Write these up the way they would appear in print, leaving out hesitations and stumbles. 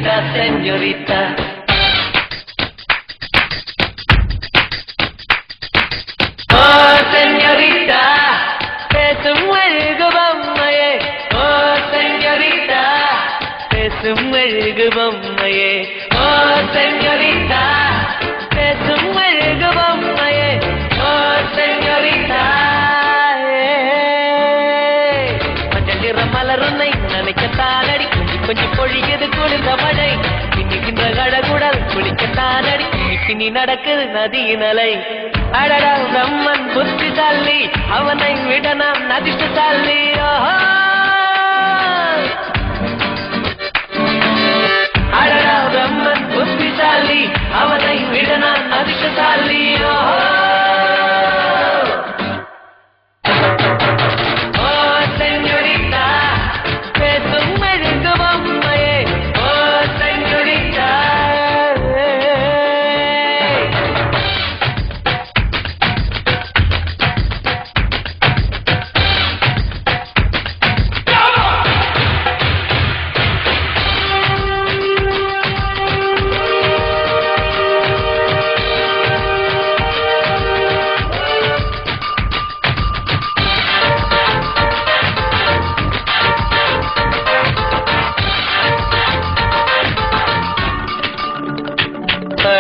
señorita, señorita. Oh, señorita, பேசும் அழகு பொம்மையே. Oh, señorita, பேசும் அழகு பொம்மையே. Oh, señorita, பேசும் அழகு பொம்மையே. Oh, señorita. மலருன்னை நினைக்கத்தானடி கொஞ்சம் பொழியது குளிர்ந்த மழை பின்னுகின்ற கழகுடல் குளிக்கத்தானடி பின்னி நடக்குது நதியின் அலை அடடா பிரம்மன் புத்திசாலி அவனை விட நாம் அதிர்ஷ்டசாலி அடடா பிரம்மன் புத்திசாலி அவனை விட நாம் அதிர்ஷ்டசாலி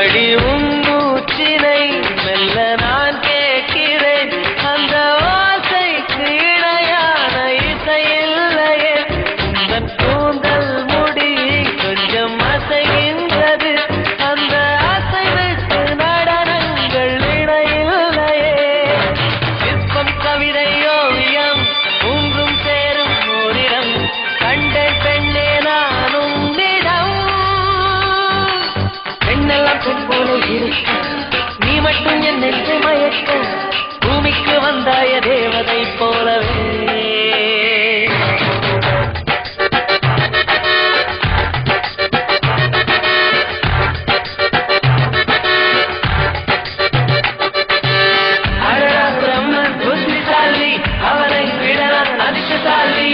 அடி உன்னூச்சினை மெல்ல நான் கேட்கிறேன் அந்த வாசைக்கு இணையான இசையில்லையே உந்தன் கூந்தல் முடி கொஞ்சம் அசைகின்றது அந்த அசைவுக்கு நடனங்கள் இணையில்லையே சிற்பம் கவிதை ஓவியம் ஒன்றும் சேரும் ஓரிடம் கண்டேன் பெண்ணே நானும் நீ மட்டும் என் நெஞ்சை மயக்க பூமிக்கு வந்தாய தேவதை போலவே அழகா பிரம்மன் புத்திசாலி அவனை விட நான் அதிர்ஷ்டசாலி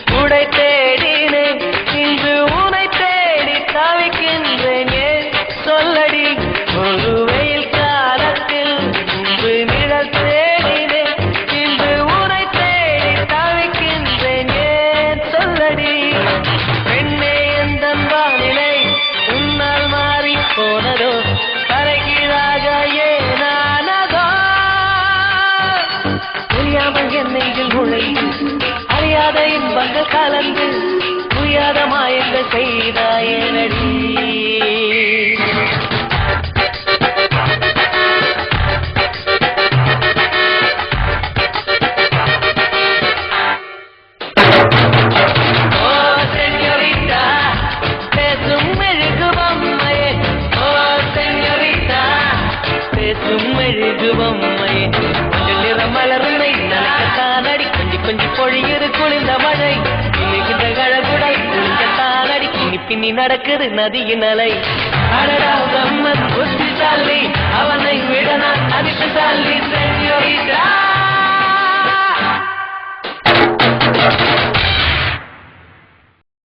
குடை தேடினேன் இன்று உனை தேடி தவிக்கின்றேன் ஏன் சொல்லடி ஒரு வெயில் காலத்தில் இன்று நிழல் தேடினேன் இன்று உனை தேடி தவிக்கின்றேன் ஏன் சொல்லடி பெண்ணே எந்த வானிலை உன்னால் மாறி போனதோ கரைகீழாக ஏனானதோ புரியாமல் என் நெஞ்சில் நுழைந்து அறியாத இன்பங்கள் கலந்து புரியாத மாயங்கள் செய்தாயனடி ஓ செஞோரிட்டா பேசும் மெழுகு பொம்மையே ஓ செஞோரிட்டா பேசும் மெழுகு பொம்மையே கொஞ்சம் நிற மலருமை நனக்கத்தானடி கொஞ்சம் பொழியுது குளிர்ந்த மழை இன்னைக்கு கழகுடல் குளிக்கத்தானடி பின்னி நடக்குது நதியின் அலை அடடா பிரம்மன் புத்திசாலி அவனை விட நான் அதிர்ஷ்டசாலி செஞோரிட்டா